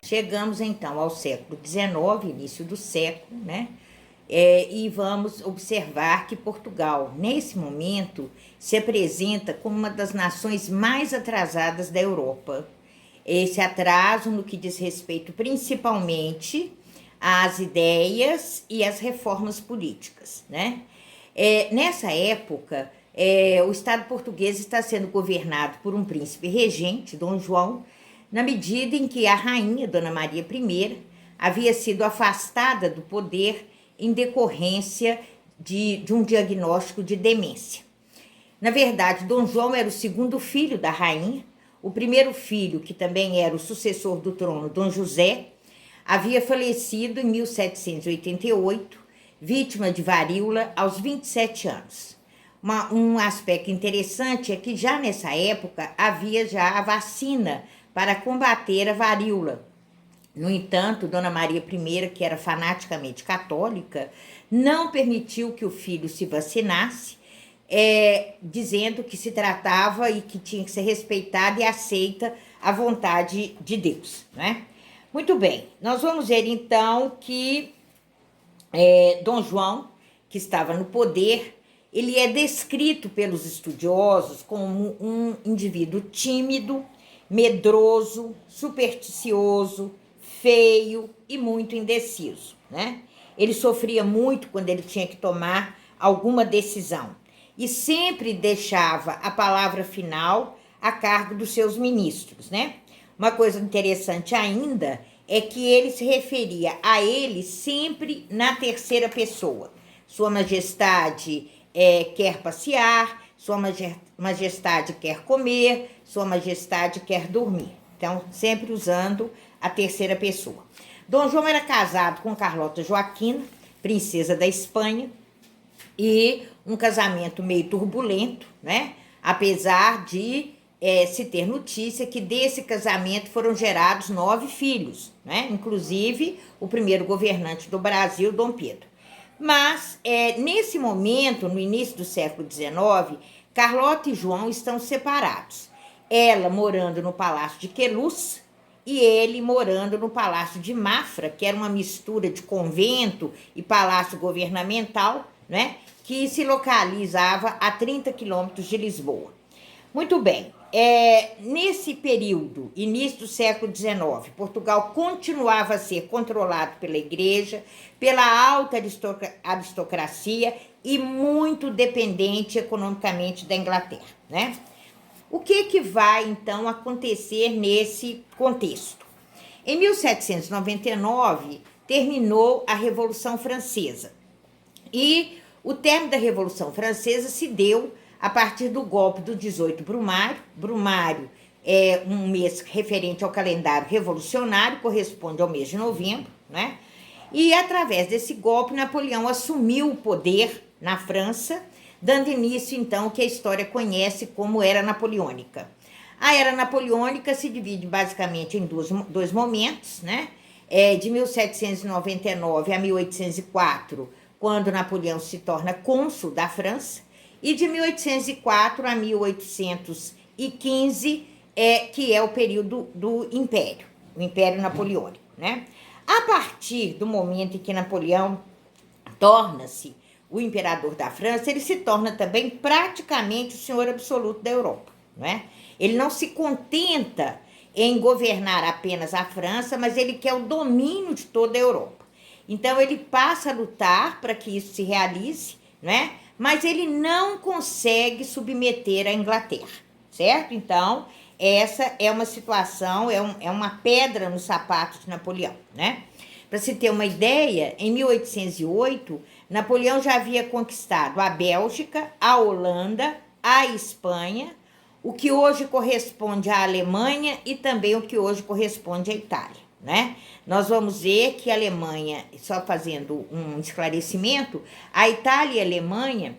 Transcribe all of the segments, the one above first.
Chegamos então ao século XIX, início do século, né? E vamos observar que Portugal, nesse momento, se apresenta como uma das nações mais atrasadas da Europa. Esse atraso no que diz respeito principalmente às ideias e às reformas políticas, né? Nessa época, o Estado português está sendo governado por um príncipe regente, Dom João, na medida em que a rainha, Dona Maria I, havia sido afastada do poder em decorrência de um diagnóstico de demência. Na verdade, Dom João era o segundo filho da rainha. O primeiro filho, que também era o sucessor do trono, Dom José, havia falecido em 1788, vítima de varíola aos 27 anos. Um aspecto interessante é que já nessa época havia já a vacina para combater a varíola. No entanto, Dona Maria I, que era fanaticamente católica, não permitiu que o filho se vacinasse, dizendo que se tratava e que tinha que ser respeitada e aceita a vontade de Deus, né? Muito bem, nós vamos ver então que Dom João, que estava no poder, ele é descrito pelos estudiosos como um indivíduo tímido, medroso, supersticioso, feio e muito indeciso, né? Ele sofria muito quando ele tinha que tomar alguma decisão e sempre deixava a palavra final a cargo dos seus ministros, né? Uma coisa interessante ainda é que ele se referia a ele sempre na terceira pessoa. Sua Majestade quer passear, Sua Majestade quer comer, Sua Majestade quer dormir. Então, sempre usando a terceira pessoa. Dom João era casado com Carlota Joaquina, princesa da Espanha, e um casamento meio turbulento, né? Apesar de se ter notícia que desse casamento foram gerados 9 filhos, né? Inclusive o primeiro governante do Brasil, Dom Pedro. Mas, nesse momento, no início do século XIX, Carlota e João estão separados. Ela morando no Palácio de Queluz e ele morando no Palácio de Mafra, que era uma mistura de convento e palácio governamental, né? Que se localizava a 30 quilômetros de Lisboa. Muito bem, nesse período, início do século XIX, Portugal continuava a ser controlado pela Igreja, pela alta aristocracia e muito dependente economicamente da Inglaterra, né? O que vai, então, acontecer nesse contexto? Em 1799, terminou a Revolução Francesa. E o término da Revolução Francesa se deu a partir do golpe do 18 Brumário. Brumário é um mês referente ao calendário revolucionário, corresponde ao mês de novembro, né? E através desse golpe, Napoleão assumiu o poder na França, dando início, então, ao que a história conhece como Era Napoleônica. A Era Napoleônica se divide basicamente em dois momentos, né? De 1799 a 1804, quando Napoleão se torna cônsul da França, e de 1804 a 1815, que é o período do Império, o Império Napoleônico, né? A partir do momento em que Napoleão torna-se o imperador da França, ele se torna também praticamente o senhor absoluto da Europa, né? Ele não se contenta em governar apenas a França, mas ele quer o domínio de toda a Europa. Então, ele passa a lutar para que isso se realize, né? Mas ele não consegue submeter a Inglaterra, certo? Então, essa é uma situação, é uma pedra no sapato de Napoleão, né? Para se ter uma ideia, em 1808, Napoleão já havia conquistado a Bélgica, a Holanda, a Espanha, o que hoje corresponde à Alemanha e também o que hoje corresponde à Itália, né? Nós vamos ver que a Alemanha, só fazendo um esclarecimento, a Itália e a Alemanha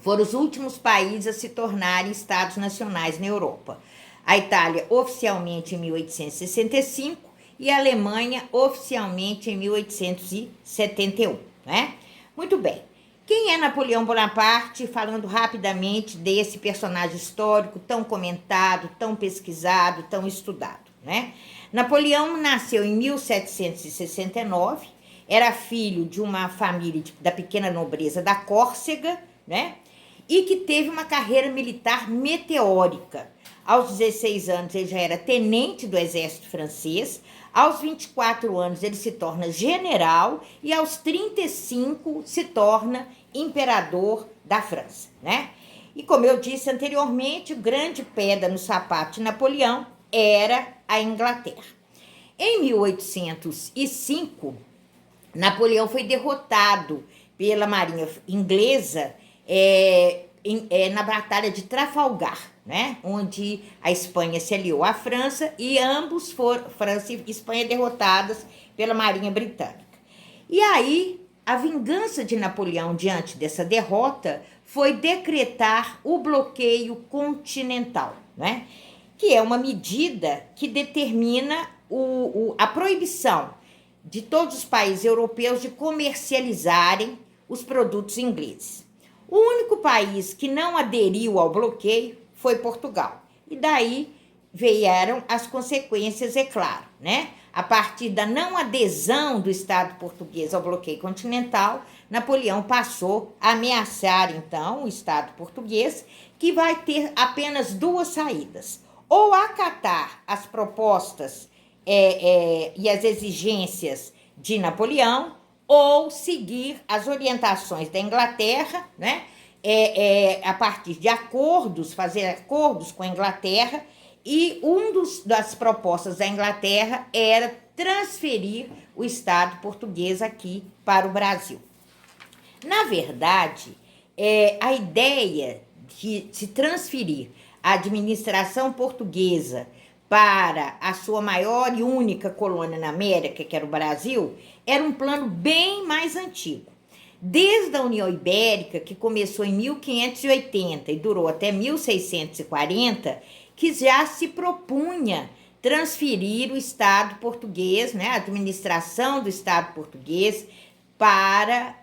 foram os últimos países a se tornarem estados nacionais na Europa. A Itália oficialmente em 1865 e a Alemanha oficialmente em 1871, né? Muito bem. Quem é Napoleão Bonaparte? Falando rapidamente desse personagem histórico tão comentado, tão pesquisado, tão estudado. né? Napoleão nasceu em 1769, era filho de uma família da pequena nobreza da Córcega, né? E que teve uma carreira militar meteórica. Aos 16 anos ele já era tenente do exército francês, aos 24 anos ele se torna general e aos 35 se torna imperador da França, né? E como eu disse anteriormente, o grande pedra no sapato de Napoleão era a Inglaterra. Em 1805, Napoleão foi derrotado pela marinha inglesa na Batalha de Trafalgar, né? Onde a Espanha se aliou à França e ambos foram, França e Espanha, derrotadas pela marinha britânica. E aí, a vingança de Napoleão diante dessa derrota foi decretar o bloqueio continental, né? Que é uma medida que determina a proibição de todos os países europeus de comercializarem os produtos ingleses. O único país que não aderiu ao bloqueio foi Portugal. E daí vieram as consequências, é claro, né? A partir da não adesão do Estado português ao bloqueio continental, Napoleão passou a ameaçar, então, o Estado português, que vai ter apenas duas saídas: ou acatar as propostas e as exigências de Napoleão, ou seguir as orientações da Inglaterra, né? A partir de acordos, fazer acordos com a Inglaterra, e das propostas da Inglaterra era transferir o Estado português aqui para o Brasil. Na verdade, a ideia de se transferir a administração portuguesa para a sua maior e única colônia na América, que era o Brasil, era um plano bem mais antigo. Desde a União Ibérica, que começou em 1580 e durou até 1640, que já se propunha transferir o Estado português, né, a administração do Estado português, para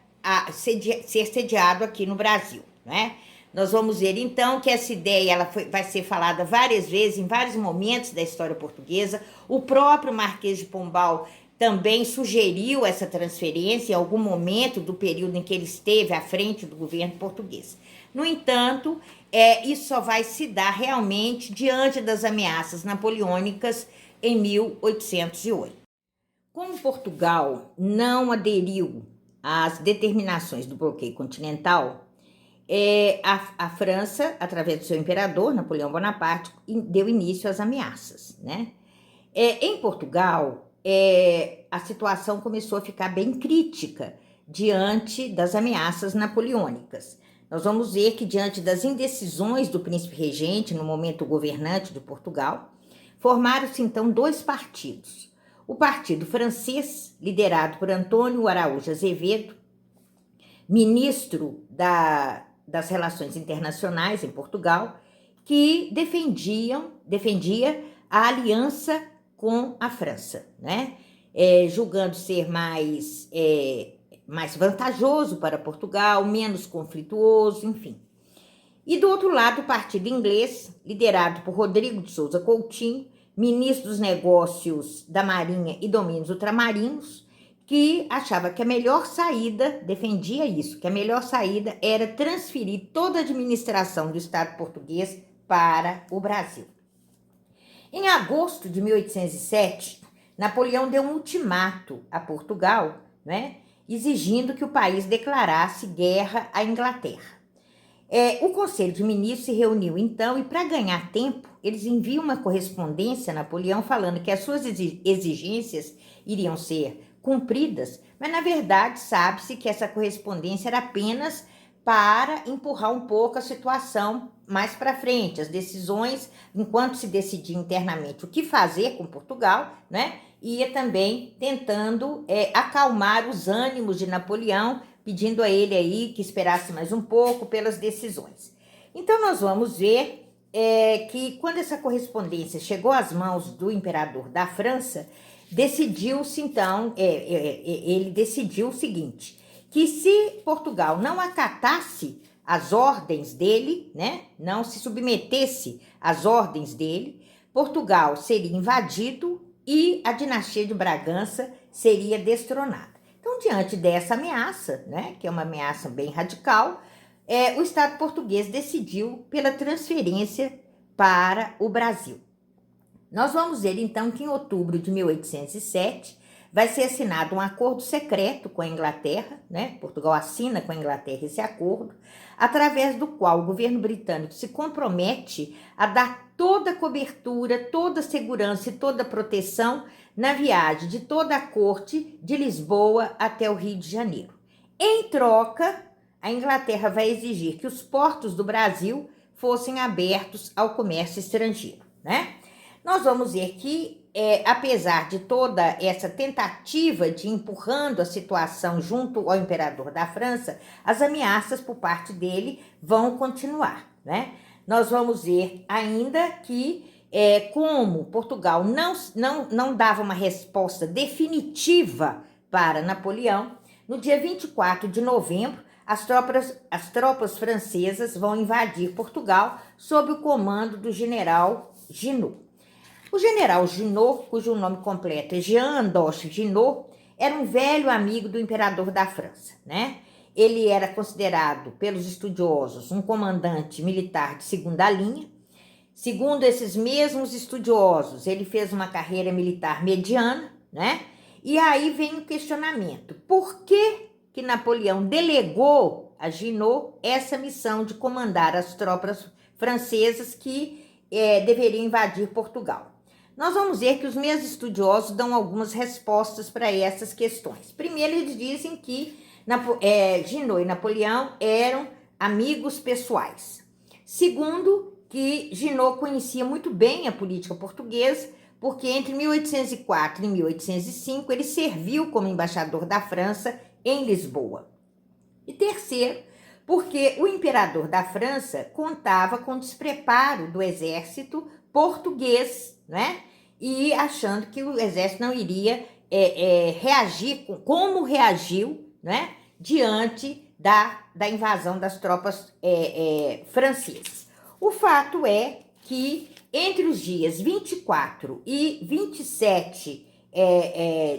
ser sediado aqui no Brasil, né? Nós vamos ver, então, que essa ideia vai ser falada várias vezes, em vários momentos da história portuguesa. O próprio Marquês de Pombal também sugeriu essa transferência em algum momento do período em que ele esteve à frente do governo português. No entanto, isso só vai se dar realmente diante das ameaças napoleônicas em 1808. Como Portugal não aderiu às determinações do bloqueio continental, a França, através do seu imperador, Napoleão Bonaparte, deu início às ameaças, né? Em Portugal, a situação começou a ficar bem crítica diante das ameaças napoleônicas. Nós vamos ver que, diante das indecisões do príncipe regente, no momento governante de Portugal, formaram-se então dois partidos. O Partido Francês, liderado por Antônio Araújo Azevedo, ministro das Relações Internacionais em Portugal, que defendia a aliança com a França, né? Julgando ser mais vantajoso para Portugal, menos conflituoso, enfim. E do outro lado, o Partido Inglês, liderado por Rodrigo de Souza Coutinho, ministro dos Negócios da Marinha e Domínios Ultramarinos, que achava que a melhor saída, defendia isso, que a melhor saída era transferir toda a administração do Estado português para o Brasil. Em agosto de 1807, Napoleão deu um ultimato a Portugal, né, exigindo que o país declarasse guerra à Inglaterra. O Conselho de Ministros se reuniu então e, para ganhar tempo, eles enviam uma correspondência a Napoleão falando que as suas exigências iriam ser cumpridas, mas na verdade sabe-se que essa correspondência era apenas para empurrar um pouco a situação mais para frente, as decisões, enquanto se decidia internamente o que fazer com Portugal, né, ia também tentando acalmar os ânimos de Napoleão, pedindo a ele aí que esperasse mais um pouco pelas decisões. Então nós vamos ver que quando essa correspondência chegou às mãos do imperador da França, decidiu-se então, ele decidiu o seguinte, que se Portugal não acatasse as ordens dele, né, não se submetesse às ordens dele, Portugal seria invadido e a dinastia de Bragança seria destronada. Então, diante dessa ameaça, né, que é uma ameaça bem radical, o Estado português decidiu pela transferência para o Brasil. Nós vamos ver, então, que em outubro de 1807 vai ser assinado um acordo secreto com a Inglaterra, né? Portugal assina com a Inglaterra esse acordo, através do qual o governo britânico se compromete a dar toda a cobertura, toda a segurança e toda a proteção na viagem de toda a corte de Lisboa até o Rio de Janeiro. Em troca, a Inglaterra vai exigir que os portos do Brasil fossem abertos ao comércio estrangeiro, né? Nós vamos ver que, apesar de toda essa tentativa de empurrando a situação junto ao imperador da França, as ameaças por parte dele vão continuar, né? Nós vamos ver ainda que, como Portugal não dava uma resposta definitiva para Napoleão, no dia 24 de novembro, as tropas francesas vão invadir Portugal sob o comando do general Junot. O general Junot, cujo nome completo é Jean-Andoche Junot, era um velho amigo do imperador da França, né? Ele era considerado pelos estudiosos um comandante militar de segunda linha. Segundo esses mesmos estudiosos, ele fez uma carreira militar mediana, né? E aí vem o questionamento: por que Napoleão delegou a Junot essa missão de comandar as tropas francesas que deveriam invadir Portugal? Nós vamos ver que os mesmos estudiosos dão algumas respostas para essas questões. Primeiro, eles dizem que Junot e Napoleão eram amigos pessoais. Segundo, que Junot conhecia muito bem a política portuguesa, porque entre 1804 e 1805 ele serviu como embaixador da França em Lisboa. E terceiro, porque o imperador da França contava com o despreparo do exército português, né? E achando que o exército não iria reagir como reagiu, né? Diante da invasão das tropas francesas. O fato é que entre os dias 24 e 27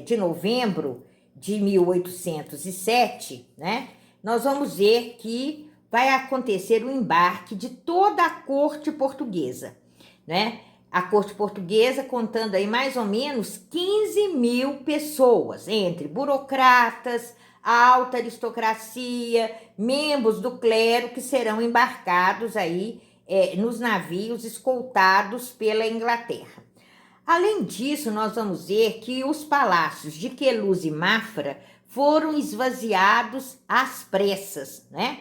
de novembro de 1807, né? Nós vamos ver que vai acontecer o embarque de toda a corte portuguesa, né? A corte portuguesa contando aí mais ou menos 15.000 pessoas, entre burocratas, a alta aristocracia, membros do clero, que serão embarcados aí nos navios escoltados pela Inglaterra. Além disso, nós vamos ver que os palácios de Queluz e Mafra foram esvaziados às pressas, né?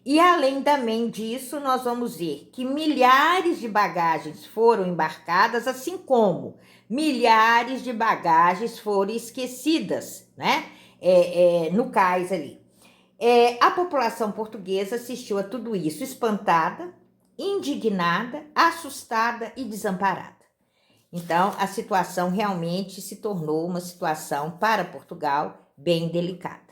E além também disso, nós vamos ver que milhares de bagagens foram embarcadas, assim como milhares de bagagens foram esquecidas, né? No cais ali. A população portuguesa assistiu a tudo isso espantada, indignada, assustada e desamparada. Então, a situação realmente se tornou uma situação para Portugal bem delicada.